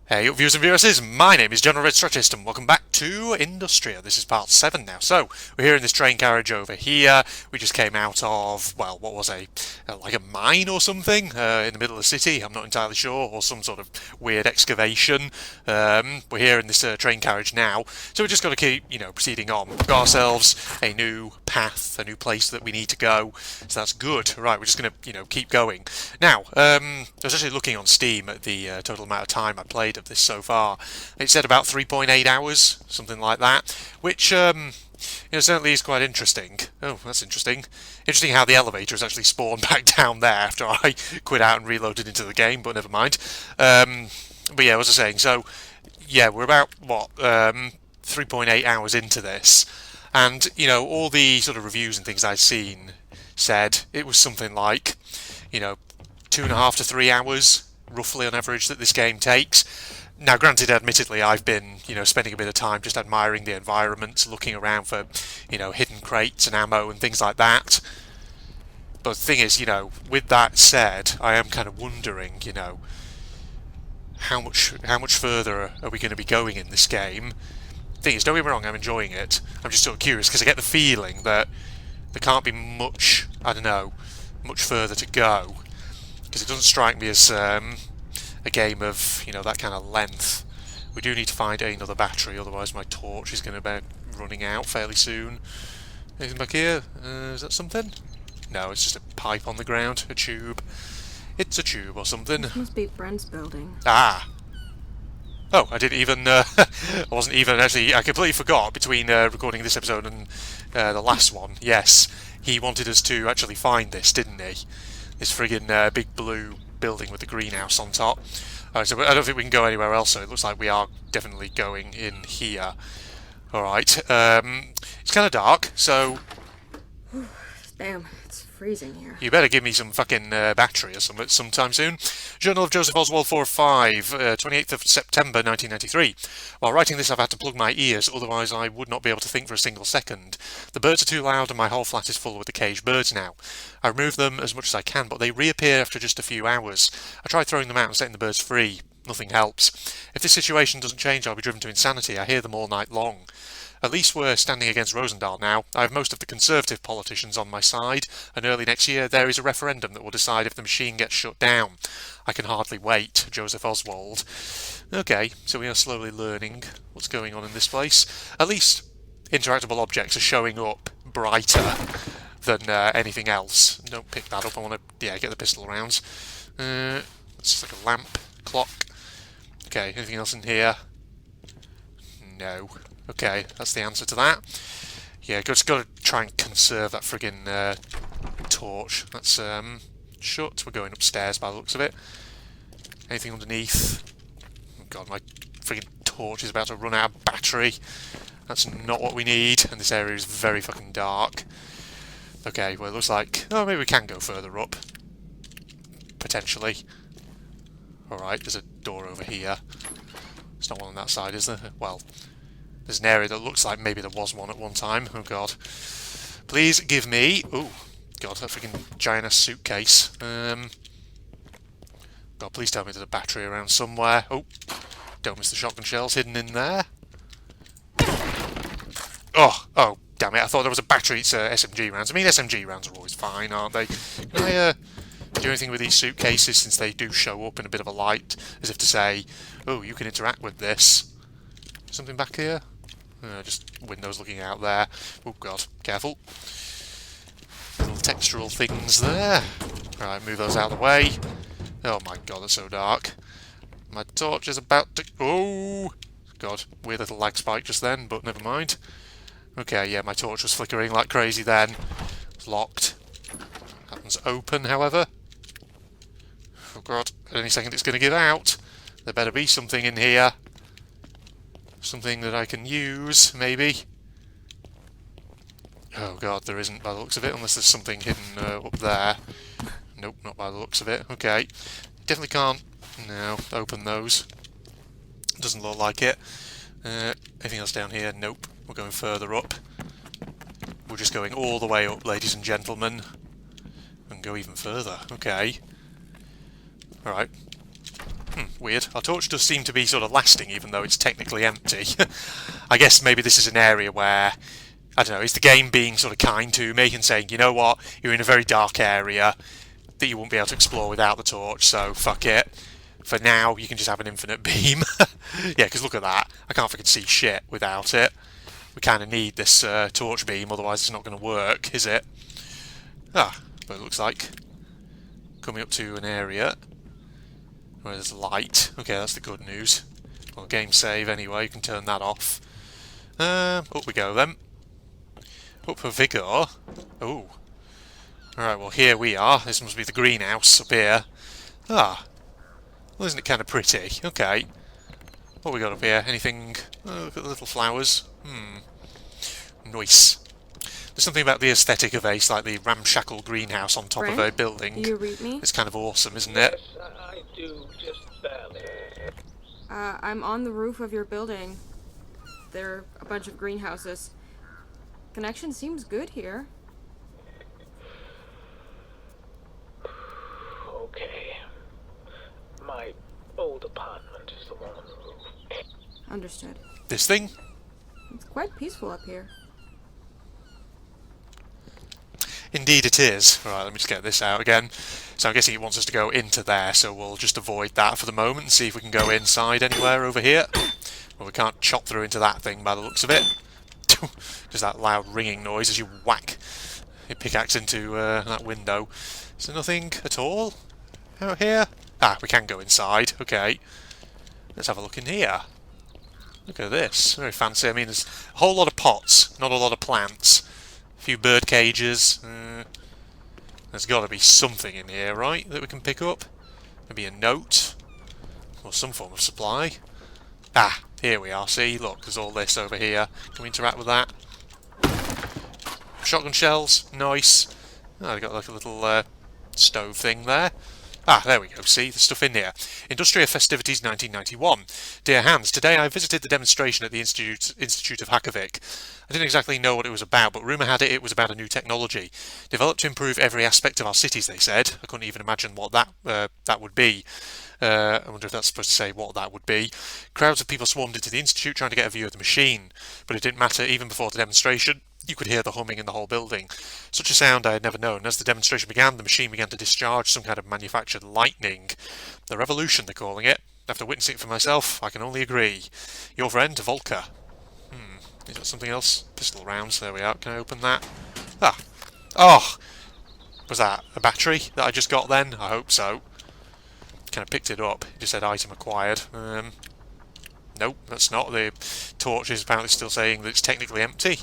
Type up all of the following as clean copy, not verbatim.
Hey viewers and viewers, my name is General Red Strategist and welcome back to Industria. This is part 7 now. So, we're here in this train carriage over here. We just came out of, well, what was like a mine or something in the middle of the city, I'm not entirely sure, or some sort of weird excavation. We're here in this train carriage now, so we've just got to keep, proceeding on. We've got ourselves a new path, a new place that we need to go, so that's good. Right, we're just going to, keep going. Now, I was actually looking on Steam at the total amount of time I played of this so far. It said about 3.8 hours, something like that, which certainly is quite interesting. Oh, that's interesting. Interesting how the elevator has actually spawned back down there after I quit out and reloaded into the game, but never mind. But yeah, what was I saying? So, yeah, we're about, 3.8 hours into this, and, all the sort of reviews and things I'd seen said it was something like, 2.5 to 3 hours roughly on average that this game takes. Now, granted, admittedly, I've been, spending a bit of time just admiring the environment, looking around for, hidden crates and ammo and things like that. But the thing is, with that said, I am kind of wondering, how much further are we going to be going in this game? The thing is, don't get me wrong, I'm enjoying it. I'm just sort of curious because I get the feeling that there can't be much, I don't know, much further to go. Because it doesn't strike me as a game of, that kind of length. We do need to find another battery, otherwise my torch is going to be running out fairly soon. Anything back here? Is that something? No, it's just a pipe on the ground, a tube. It's a tube or something. This must be Brent's building. Ah! Oh, I didn't even, I wasn't even actually, I completely forgot between recording this episode and the last one. Yes, he wanted us to actually find this, didn't he? This friggin' big blue building with the greenhouse on top. Alright, so I don't think we can go anywhere else, so it looks like we are definitely going in here. Alright, it's kind of dark, so Damn, it's freezing here. you better give me some fucking battery or something sometime soon. Journal of Joseph Oswald 45, 28th of September 1993. While writing this I've had to plug my ears, otherwise I would not be able to think for a single second. The birds are too loud and my whole flat is full with the caged birds now. I remove them as much as I can, but they reappear after just a few hours. I try throwing them out and setting the birds free. Nothing helps. If this situation doesn't change I'll be driven to insanity. I hear them all night long. At least we're standing against Rosendahl now. I have most of the Conservative politicians on my side, and early next year there is a referendum that will decide if the machine gets shut down. I can hardly wait. Joseph Oswald. Okay, so we are slowly learning what's going on in this place. At least interactable objects are showing up brighter than anything else. Don't pick that up, I want to, get the pistol rounds. It's just like a lamp, clock. Okay, anything else in here? No. Okay, that's the answer to that. Yeah, just got to try and conserve that friggin' torch. That's shut. We're going upstairs by the looks of it. Anything underneath? Oh god, my friggin' torch is about to run out of battery. That's not what we need, and this area is very fucking dark. Okay, well it looks like... Oh, maybe we can go further up. Potentially. Alright, there's a door over here. There's not one on that side, is there? Well... There's an area that looks like maybe there was one at one time. Oh god. Please give me... Oh, god, that freaking giant suitcase. God, please tell me there's a battery around somewhere. Oh, don't miss the shotgun shells hidden in there. Oh, damn it, I thought there was a battery. It's SMG rounds. I mean, SMG rounds are always fine, aren't they? Can I do anything with these suitcases since they do show up in a bit of a light? As if to say, oh, you can interact with this. Something back here? Just windows looking out there. Oh god, careful. Little textural things there. Right, move those out of the way. Oh my god, it's so dark. My torch is about to... Oh! God, weird little lag spike just then, but never mind. Okay, yeah, my torch was flickering like crazy then. It's locked. Happens open, however. Oh god, any second it's going to give out. There better be something in here. Something that I can use, maybe. Oh god, there isn't by the looks of it, unless there's something hidden up there. Nope, not by the looks of it. Okay. Definitely can't, no, open those. Doesn't look like it. Anything else down here? Nope. We're going further up. We're just going all the way up, ladies and gentlemen. And go even further. Okay. Alright. Weird. Our torch does seem to be sort of lasting, even though it's technically empty. I guess maybe this is an area where, I don't know, is the game being sort of kind to me and saying, you know what, you're in a very dark area that you won't be able to explore without the torch, so fuck it. For now, you can just have an infinite beam. Yeah, because look at that. I can't fucking see shit without it. We kind of need this torch beam, otherwise it's not going to work, is it? Ah, but it looks like coming up to an area where there's light. Okay, that's the good news. Well, game save anyway, you can turn that off. Up we go then. Up for Vigor. Oh. Alright, well here we are. This must be the greenhouse up here. Ah. Well, isn't it kind of pretty? Okay. What we got up here? Anything? Oh, look at the little flowers. Nice. There's something about the aesthetic of a slightly ramshackle greenhouse on top of a building. Do you read me? It's kind of awesome, isn't it? Yes, I do, just barely. I'm on the roof of your building. There are a bunch of greenhouses. Connection seems good here. Okay. My old apartment is the one on the roof. Understood. This thing? It's quite peaceful up here. Indeed it is. Right, let me just get this out again. So I'm guessing it wants us to go into there, so we'll just avoid that for the moment and see if we can go inside anywhere over here. Well, we can't chop through into that thing by the looks of it. Just that loud ringing noise as you whack your pickaxe into that window. Is there nothing at all out here? Ah, we can go inside. Okay. Let's have a look in here. Look at this. Very fancy. I mean, there's a whole lot of pots, not a lot of plants. A few bird cages. There's got to be something in here, right, that we can pick up? Maybe a note? Or some form of supply? Ah, here we are. See, look, there's all this over here. Can we interact with that? Shotgun shells. Nice. Oh, they've got like a little stove thing there. Ah, there we go. See, the stuff in here. Industria Festivities 1991. Dear Hans, today I visited the demonstration at the Institute of Hackervik. I didn't exactly know what it was about, but rumour had it was about a new technology. Developed to improve every aspect of our cities, they said. I couldn't even imagine what that would be. I wonder if that's supposed to say what that would be. Crowds of people swarmed into the Institute trying to get a view of the machine, but it didn't matter even before the demonstration. You could hear the humming in the whole building. Such a sound I had never known. As the demonstration began, the machine began to discharge some kind of manufactured lightning. The revolution, they're calling it. After witnessing it for myself, I can only agree. Your friend, Volker. Is that something else? Pistol rounds, there we are. Can I open that? Ah! Oh! Was that a battery that I just got then? I hope so. Kind of picked it up. It just said item acquired. Nope, that's not. The torch is apparently still saying that it's technically empty.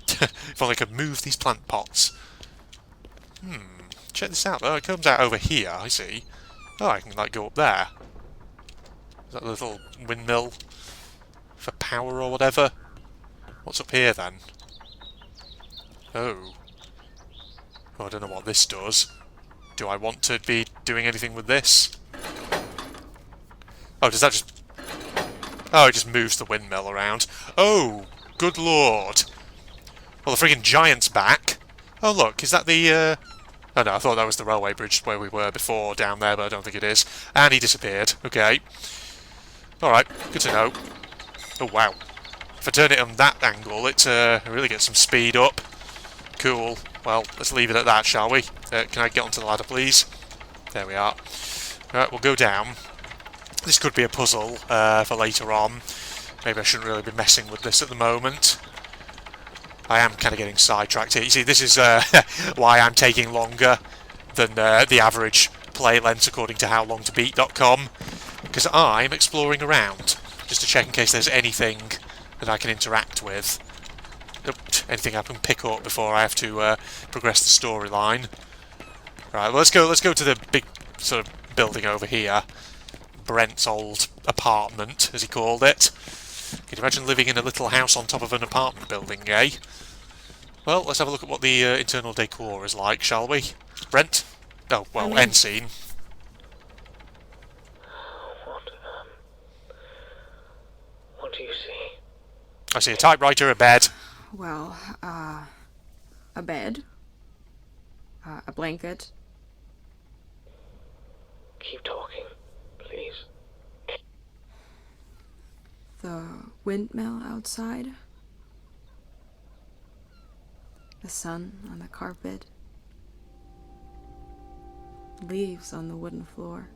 If only I could move these plant pots. Check this out. Oh, it comes out over here, I see. Oh, I can, like, go up there. Is that a little windmill for power or whatever? What's up here, then? Oh. Oh, I don't know what this does. Do I want to be doing anything with this? Oh, does that just... Oh, it just moves the windmill around. Oh, good lord. Well, the friggin' giant's back. Oh, look, is that the, Oh, no, I thought that was the railway bridge where we were before down there, but I don't think it is. And he disappeared. Okay. Alright, good to know. Oh, wow. If I turn it on that angle, it really gets some speed up. Cool. Well, let's leave it at that, shall we? Can I get onto the ladder, please? There we are. Alright, we'll go down. This could be a puzzle for later on. Maybe I shouldn't really be messing with this at the moment. I am kind of getting sidetracked here. You see, this is why I'm taking longer than the average play length according to howlongtobeat.com. Because I'm exploring around, just to check in case there's anything that I can interact with. Anything I can pick up before I have to progress the storyline. Right, well, let's go to the big sort of building over here. Brent's old apartment, as he called it. Can you imagine living in a little house on top of an apartment building, eh? Well, let's have a look at what the internal decor is like, shall we? Brent? Oh, well, end scene. What do you see? I see a typewriter, a bed. Well, a bed. A blanket. Keep talking, please. The windmill outside. The sun on the carpet. Leaves on the wooden floor.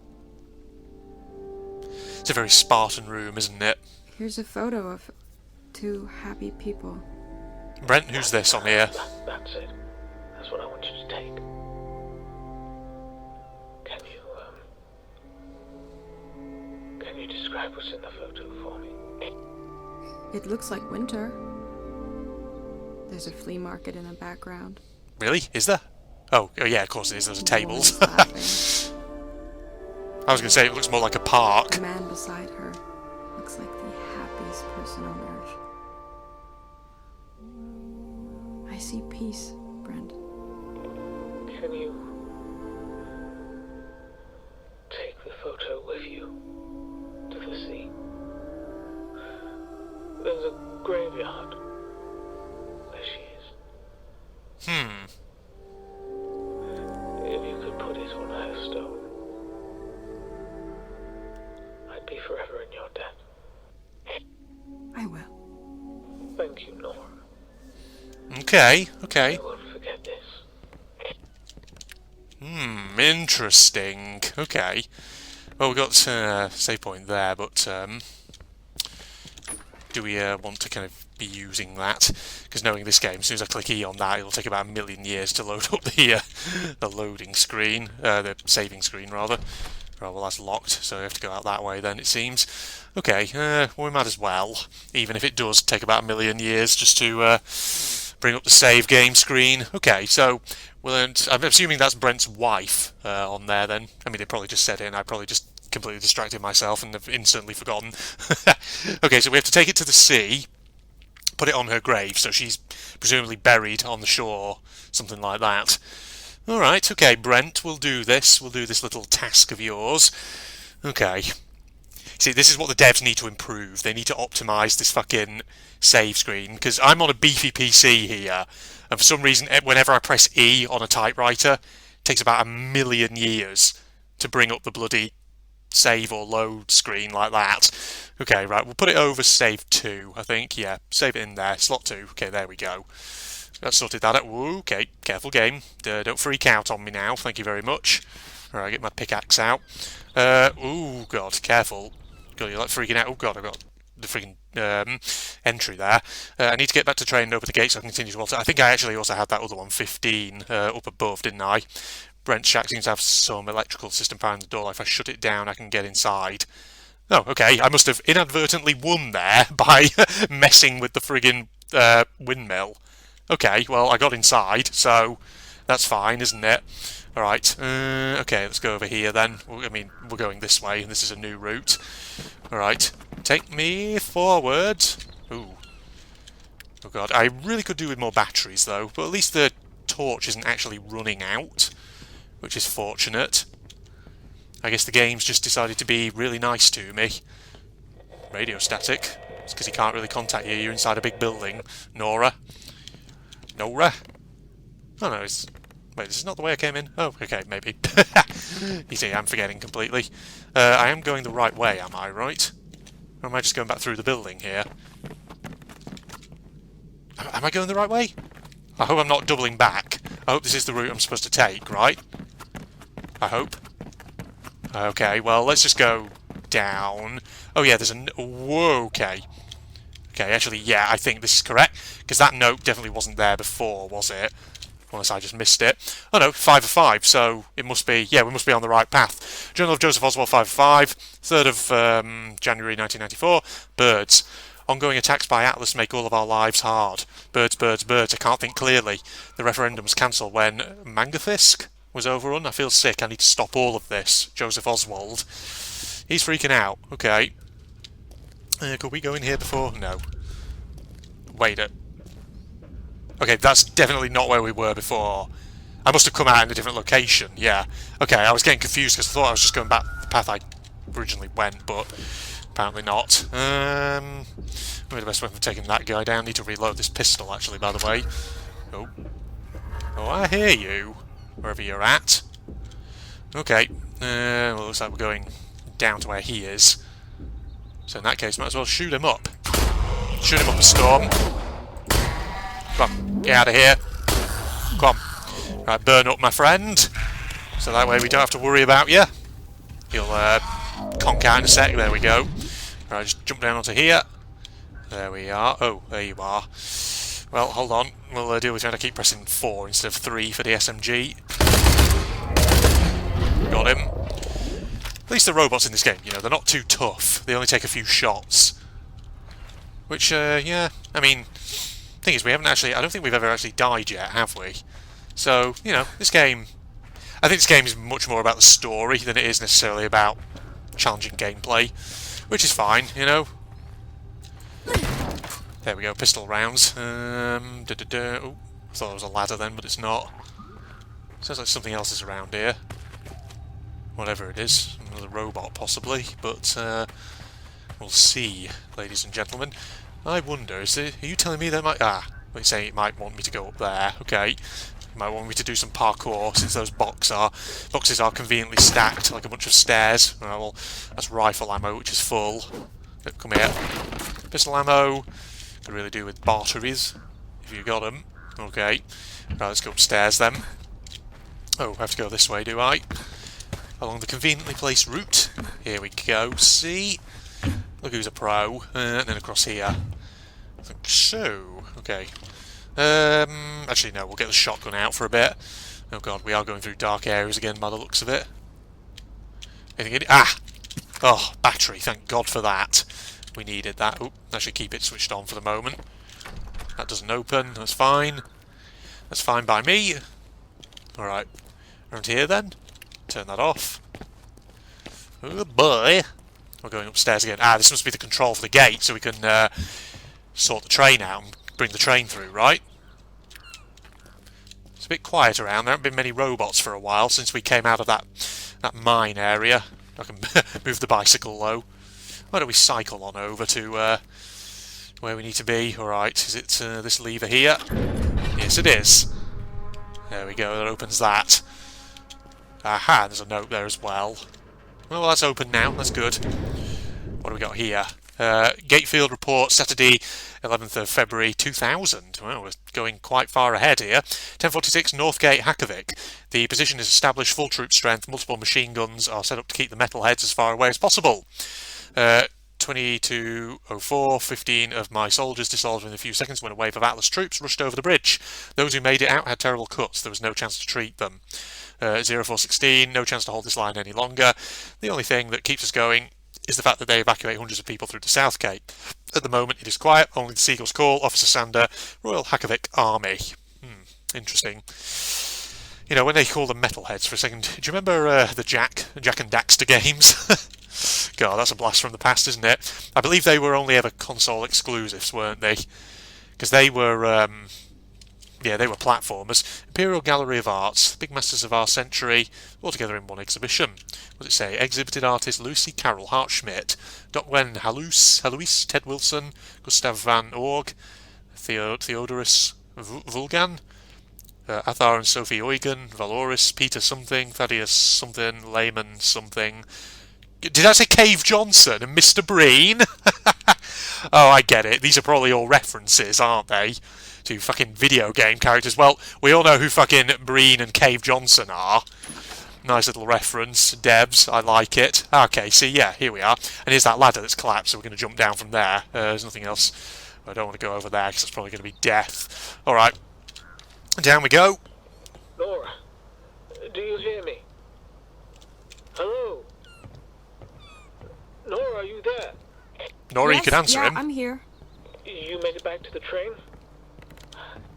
It's a very Spartan room, isn't it? Here's a photo of two happy people. Brent, who's this on here? That's it. That's what I want you to take. Can you describe what's in the photo for me? It looks like winter. There's a flea market in the background. Really? Is there? Oh yeah, of course it is. There's a tables. The woman I is laughing. was going to say it looks more like a park. The man beside her looks like the happiest person on earth. I see peace, Brent. Can you take the photo with you to the sea? There's a graveyard where she is. If you could put it on her stone, I'd be forever in your debt. I will. Thank you, Nora. Okay. I won't forget this. Interesting. Okay. Well, we got save point there, but do we want to kind of be using that? Because knowing this game, as soon as I click E on that, it'll take about a million years to load up the loading screen, the saving screen rather. Oh, well, that's locked, so I have to go out that way then, it seems. Okay, well, we might as well, even if it does take about a million years just to bring up the save game screen. Okay, so I'm assuming that's Brent's wife on there then. I mean, they probably just said it and I probably just completely distracted myself and have instantly forgotten. Okay, so we have to take it to the sea, put it on her grave, so she's presumably buried on the shore, something like that. Alright, okay, Brent, we'll do this. We'll do this little task of yours. Okay. See, this is what the devs need to improve. They need to optimise this fucking save screen, because I'm on a beefy PC here, and for some reason, whenever I press E on a typewriter, it takes about a million years to bring up the bloody save or load screen like that. Okay, right, we'll put it over save 2, I think. Yeah, save it in there, slot 2. Okay, there we go. That sorted that out. Ooh, okay, careful game. Don't freak out on me now, thank you very much. Alright, get my pickaxe out. Ooh, God, careful. God, you're like freaking out. Oh, God, I've got the freaking entry there. I need to get back to train and open the gate so I can continue to water. I think I actually also had that other one, 15, up above, didn't I? Brent's shack seems to have some electrical system powering the door. If I shut it down, I can get inside. Oh, okay, I must have inadvertently won there by messing with the friggin' windmill. Okay, well, I got inside, so that's fine, isn't it? Alright, okay, let's go over here then. I mean, we're going this way, and this is a new route. Alright, take me forward. Ooh. Oh god, I really could do with more batteries, though, but at least the torch isn't actually running out, which is fortunate. I guess the game's just decided to be really nice to me. Radio static. It's because he can't really contact you, you're inside a big building. Nora. Nora? Oh no, it's... Wait, this is not the way I came in? Oh, okay, maybe. You see, I'm forgetting completely. I am going the right way, am I, right? Or am I just going back through the building here? Am I going the right way? I hope I'm not doubling back. I hope this is the route I'm supposed to take, right? I hope. Okay, well, let's just go down. Oh yeah, there's a... Whoa, okay. Okay, actually, yeah, I think this is correct. Because that note definitely wasn't there before, was it? Unless I just missed it. Oh no, 5 of 5, so it must be... Yeah, we must be on the right path. Journal of Joseph Oswald, 5 of 5. 3rd of January 1994. Birds. Ongoing attacks by Atlas make all of our lives hard. Birds, birds, birds. I can't think clearly. The referendum was cancelled when Mangafisk was overrun. I feel sick. I need to stop all of this. Joseph Oswald. He's freaking out. Okay. Could we go in here before? No. Wait a... Okay, that's definitely not where we were before. I must have come out in a different location, yeah. Okay, I was getting confused because I thought I was just going back the path I originally went, but apparently not. Maybe the best way of taking that guy down. Need to reload this pistol, actually, by the way. Oh. Oh, I hear you. Wherever you're at. Okay. Well, looks like we're going down to where he is. So in that case, might as well shoot him up. Shoot him up a storm. Come on, get out of here. Come on. Right, burn up, my friend. So that way we don't have to worry about you. You'll conk out in a sec. There we go. Right, just jump down onto here. There we are. Oh, there you are. Well, hold on. We'll deal with trying to keep pressing 4 instead of 3 for the SMG. Got him. At least the robots in this game, you know, they're not too tough. They only take a few shots. Which, yeah, I mean, thing is, we haven't actually, I don't think we've ever actually died yet, have we? So, you know, this game, I think this game is much more about the story than it is necessarily about challenging gameplay, which is fine, you know. There we go, pistol rounds. Oh, I thought it was a ladder then, but it's not. Sounds like something else is around here. Whatever it is, another robot possibly, but we'll see, ladies and gentlemen. I wonder, are you telling me that might... Ah, you're saying it might want me to go up there, okay. It might want me to do some parkour, since those boxes are conveniently stacked like a bunch of stairs. Well, that's rifle ammo, which is full. Come here. Pistol ammo. Could really do with batteries, if you got them. Okay. Right, let's go upstairs then. Oh, I have to go this way, do I? Along the conveniently placed route. Here we go. See? Look who's a pro. And then across here. I think so. Okay. Actually, no, we'll get the shotgun out for a bit. Oh god, we are going through dark areas again by the looks of it. Anything in it? Ah! Oh, battery. Thank god for that. We needed that. Oh, actually keep it switched on for the moment. That doesn't open. That's fine. That's fine by me. Alright. Around here then. Turn that off. Oh boy. We're going upstairs again. Ah, this must be the control for the gate, so we can sort the train out and bring the train through, right? It's a bit quiet around. There haven't been many robots for a while since we came out of that mine area. I can move the bicycle low. Why don't we cycle on over to where we need to be? Alright, is it this lever here? Yes, it is. There we go, that opens that. Aha, there's a note there as well. Well, that's open now, that's good. What do we got here? Gatefield report, Saturday, 11th of February 2000. Well, we're going quite far ahead here. 1046 Northgate, Hackervik. The position is established, full troop strength, multiple machine guns are set up to keep the metalheads as far away as possible. 2204, 15 of my soldiers dissolved in a few seconds when a wave of Atlas troops rushed over the bridge. Those who made it out had terrible cuts. There was no chance to treat them. 0416, no chance to hold this line any longer. The only thing that keeps us going is the fact that they evacuate hundreds of people through the South Gate. At the moment it is quiet, only the Seagulls call, Officer Sander, Royal Hackervik Army. Interesting. You know, when they call them metalheads for a second, do you remember the Jack and Daxter games? God, that's a blast from the past, isn't it? I believe they were only ever console exclusives, weren't they? Because they were, yeah, they were platformers. Imperial Gallery of Arts, Big Masters of our Century, all together in one exhibition. What does it say? Exhibited artists Lucy Carroll Hartschmidt, Gwen Hallois, Ted Wilson, Gustav van Org, Theodorus Vulgan, Athar and Sophie Eugen, Valoris, Peter something, Thaddeus something, Layman something. Did I say Cave Johnson and Mr. Breen? Oh, I get it. These are probably all references, aren't they? To fucking video game characters. Well, we all know who fucking Breen and Cave Johnson are. Nice little reference. Debs, I like it. Okay, see, yeah, here we are. And here's that ladder that's collapsed, so we're going to jump down from there. There's nothing else. I don't want to go over there, because it's probably going to be death. Alright. Down we go. Nora, do you hear me? Hello? Nora, are you there? Nora, Yes, you can answer yeah, him. I'm here. You made it back to the train?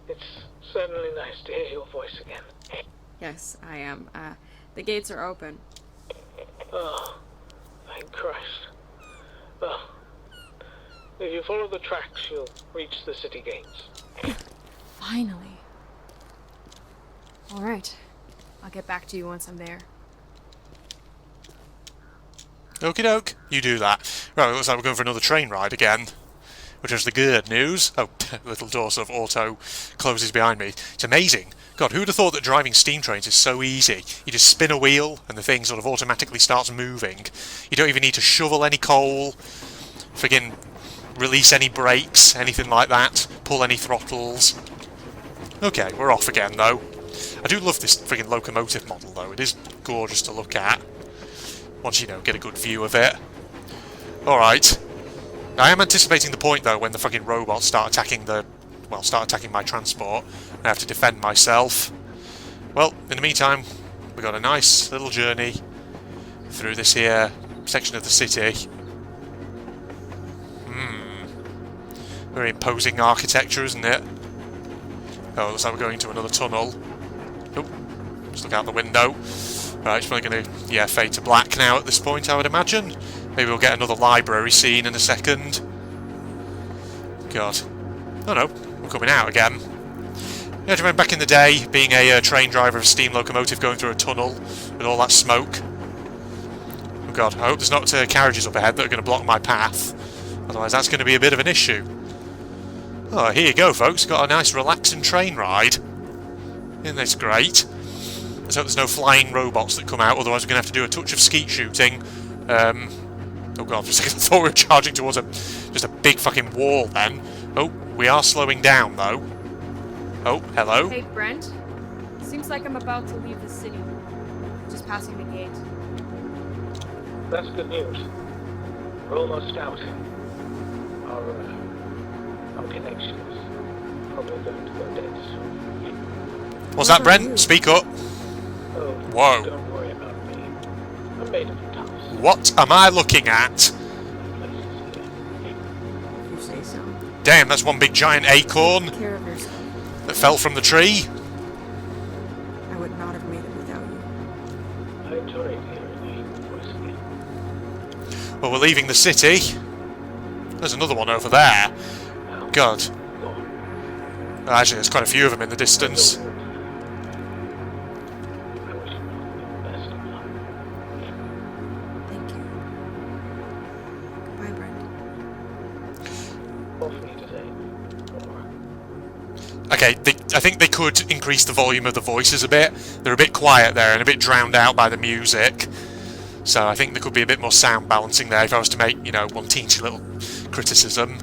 It's certainly nice to hear your voice again. Yes, I am. The gates are open. Oh, thank Christ. Well, if you follow the tracks, you'll reach the city gates. Finally. Alright. I'll get back to you once I'm there. Okie doke, you do that. Right, it looks like we're going for another train ride again. Which is the good news. Oh, little door sort of auto closes behind me. It's amazing. God, who would have thought that driving steam trains is so easy? You just spin a wheel and the thing sort of automatically starts moving. You don't even need to shovel any coal. friggin' release any brakes, anything like that, pull any throttles. Okay, we're off again though. I do love this friggin' locomotive model though, it is gorgeous to look at. Once you know, get a good view of it. Alright. I am anticipating the point though when the fucking robots start attacking my transport. I have to defend myself. Well, in the meantime, we got a nice little journey through this here section of the city. Very imposing architecture, isn't it? Oh, looks like we're going to another tunnel. Oh, just look out the window. Right, it's probably going to, yeah, fade to black now at this point, I would imagine. Maybe we'll get another library scene in a second. God. Oh no, we're coming out again. Yeah, do you remember back in the day, being a train driver of a steam locomotive going through a tunnel with all that smoke? Oh god, I hope there's not carriages up ahead that are going to block my path. Otherwise that's going to be a bit of an issue. Oh, here you go folks, got a nice relaxing train ride. Isn't this great? Let's hope there's no flying robots that come out, otherwise we're going to have to do a touch of skeet shooting. Oh god, for a second I thought we were charging towards just a big fucking wall then. Oh, we are slowing down though. Oh, hello. Hey, Brent. Seems like I'm about to leave the city. Just passing the gate. That's good news. We're almost out. Our connection is probably going to go dead soon. What's that, Brent? Speak up. Oh, Whoa. don't worry about me. I'm made of tough. What am I looking at? If you say so. Damn, that's one big giant acorn Take care of yourself. that fell from the tree. I would not have made it without you. I enjoy hearing your voice again. Well, we're leaving the city. There's another one over there. God. Actually, there's quite a few of them in the distance. I wish you the best of luck. Thank you. Goodbye, Brent. Hopefully today. Or Okay, I think they could increase the volume of the voices a bit. They're a bit quiet there and a bit drowned out by the music. So I think there could be a bit more sound balancing there if I was to make, you know, one teensy little criticism.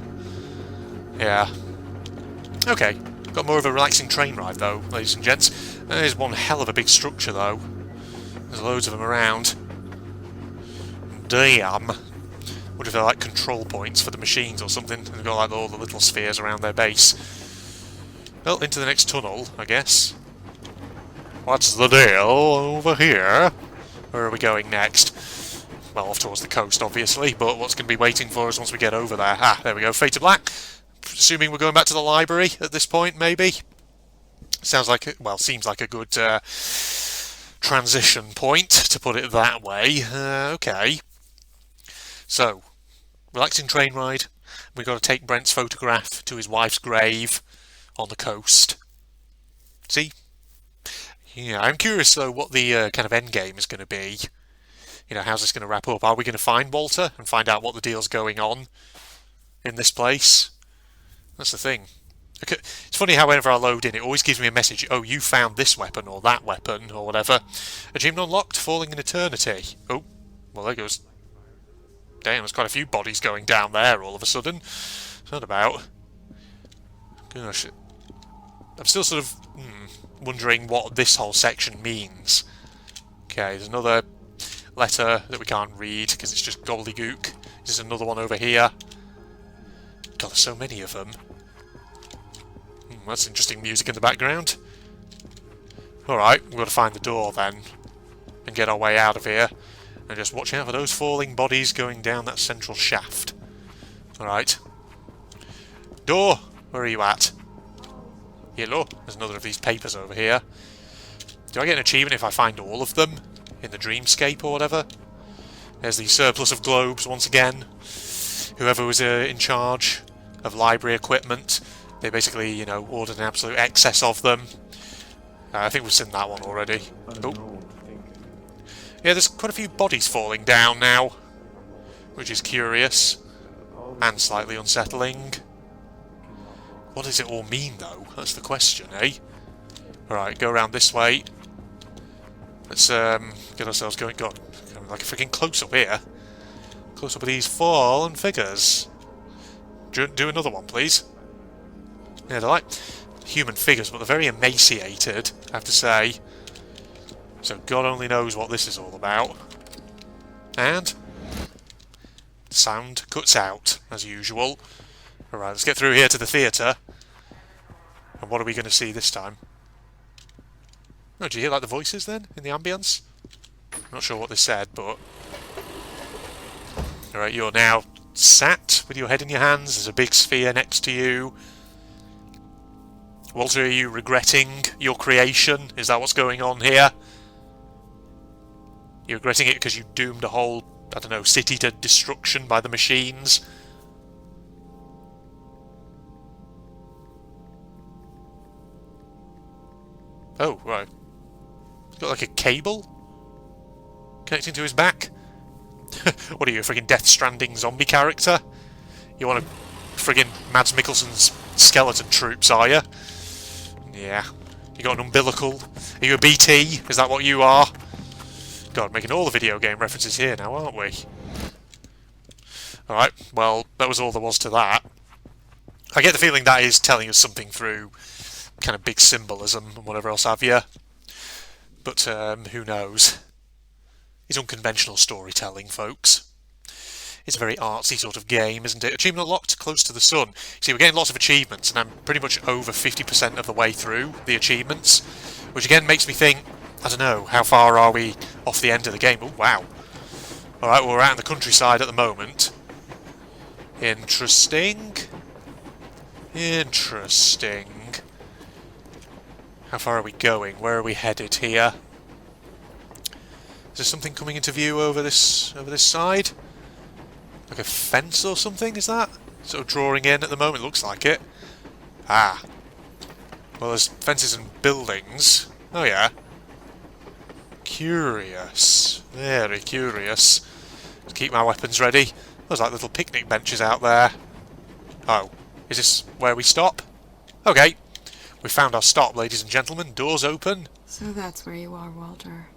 Yeah. Okay, got more of a relaxing train ride though, ladies and gents. There's one hell of a big structure though. There's loads of them around. Damn. What if they're like control points for the machines or something? And they've got like all the little spheres around their base. Well, into the next tunnel, I guess. What's the deal over here? Where are we going next? Well, off towards the coast, obviously, but what's going to be waiting for us once we get over there? Ah, there we go, fade to black. Assuming we're going back to the library at this point, maybe? Sounds like, well, seems like a good transition point, to put it that way. Okay. So, relaxing train ride. We've got to take Brent's photograph to his wife's grave on the coast. See? Yeah, I'm curious though what the kind of end game is going to be. You know, how's this going to wrap up? Are we going to find Walter and find out what the deal's going on in this place? That's the thing. It's funny how whenever I load in, it always gives me a message. Oh, you found this weapon or that weapon or whatever. Achievement unlocked, falling in eternity. Oh, well there goes. Damn, there's quite a few bodies going down there all of a sudden. What's that about? Gosh, I'm still sort of wondering what this whole section means. Okay, there's another letter that we can't read because it's just gobbledygook. There's another one over here. God, there's so many of them. That's interesting music in the background. Alright, we've got to find the door then. And get our way out of here. And just watch out for those falling bodies going down that central shaft. Alright. Door! Where are you at? Yellow. There's another of these papers over here. Do I get an achievement if I find all of them? In the dreamscape or whatever? There's the surplus of globes once again. Whoever was in charge of library equipment, they basically, you know, ordered an absolute excess of them. I think we've seen that one already. Oh. Yeah, there's quite a few bodies falling down now, which is curious and slightly unsettling. What does it all mean, though? That's the question, eh? Alright, go around this way. Let's get ourselves going. God, like a freaking close-up here. Close up of these fallen figures. Do another one, please. Yeah, they're like human figures, but they're very emaciated, I have to say. So God only knows what this is all about. And sound cuts out, as usual. Alright, let's get through here to the theatre. And what are we going to see this time? Oh, do you hear like the voices then, in the ambience? Not sure what they said, but... Alright, you're now sat with your head in your hands. There's a big sphere next to you. Walter, are you regretting your creation? Is that what's going on here? You're regretting it because you doomed a whole, I don't know, city to destruction by the machines? Oh, right. He's got like a cable connecting to his back. What are you, a friggin' Death Stranding zombie character? You want a friggin' Mads Mikkelsen's skeleton troops, are you? Yeah. You got an umbilical? Are you a BT? Is that what you are? God, making all the video game references here now, aren't we? Alright, well, that was all there was to that. I get the feeling that is telling us something through kind of big symbolism and whatever else have you. But, who knows? It's unconventional storytelling, folks. It's a very artsy sort of game, isn't it? Achievement unlocked, close to the sun. See, we're getting lots of achievements, and I'm pretty much over 50% of the way through the achievements, which again makes me think, I don't know, how far are we off the end of the game? Oh, wow. Alright, well, we're out in the countryside at the moment. Interesting. Interesting. How far are we going? Where are we headed here? Is there something coming into view over this side? Like a fence or something, is that? Sort of drawing in at the moment, looks like it. Ah. Well, there's fences and buildings. Oh yeah. Curious. Very curious. Let's keep my weapons ready. There's like little picnic benches out there. Oh. Is this where we stop? Okay. We found our stop, ladies and gentlemen. Doors open. So that's where you are, Walter.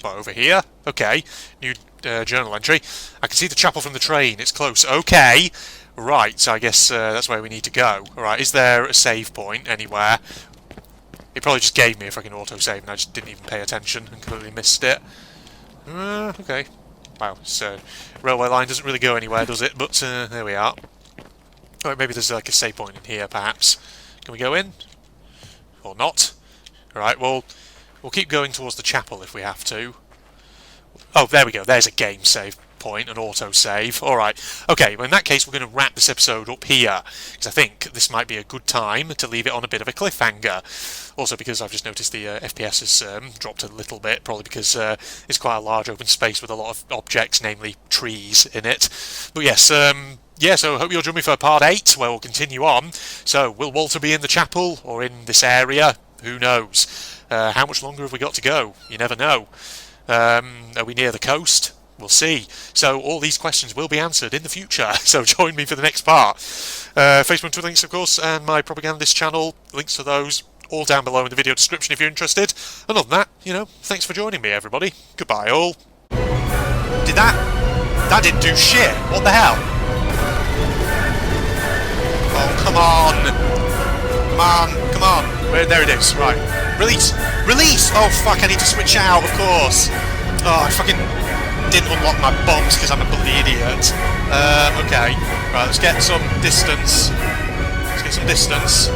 What, over here? Okay. New journal entry. I can see the chapel from the train. It's close. Okay. Right, so I guess that's where we need to go. Alright, is there a save point anywhere? It probably just gave me a freaking autosave and I just didn't even pay attention and completely missed it. Okay. Wow, so railway line doesn't really go anywhere, does it? But there we are. Alright, maybe there's like a save point in here, perhaps. Can we go in? Or not? Alright, well, we'll keep going towards the chapel if we have to. Oh, there we go. There's a game save point, an auto-save. Alright. Okay, well in that case we're going to wrap this episode up here, because I think this might be a good time to leave it on a bit of a cliffhanger. Also because I've just noticed the FPS has dropped a little bit, probably because it's quite a large open space with a lot of objects, namely trees, in it. But yes, yeah, so I hope you'll join me for part 8, where we'll continue on. So, will Walter be in the chapel, or in this area? Who knows? How much longer have we got to go? You never know. Are we near the coast? We'll see. So all these questions will be answered in the future, so join me for the next part. Facebook, Twitter links, of course, and my propagandist channel, links to those all down below in the video description if you're interested. And other than that, you know, thanks for joining me, everybody. Goodbye, all. Did that didn't do shit. What the hell? Oh, come on. Come on, come on. There it is. Right. Release. Release! Oh, fuck, I need to switch out, of course. Oh, I fucking didn't unlock my bombs because I'm a bloody idiot. Okay. Right, let's get some distance. Let's get some distance.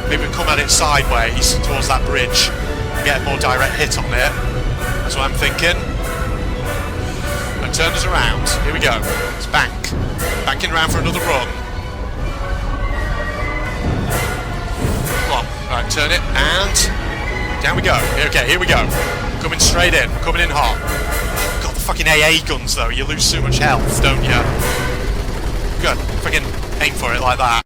Maybe we come at it sideways towards that bridge and get a more direct hit on it. That's what I'm thinking. And turn us around. Here we go. Let's bank. Banking around for another run. Come on. Right, turn it and down we go. Okay, here we go. Coming straight in. Coming in hot. God, the fucking AA guns though. You lose so much health, don't you? Good. Fucking aim for it like that.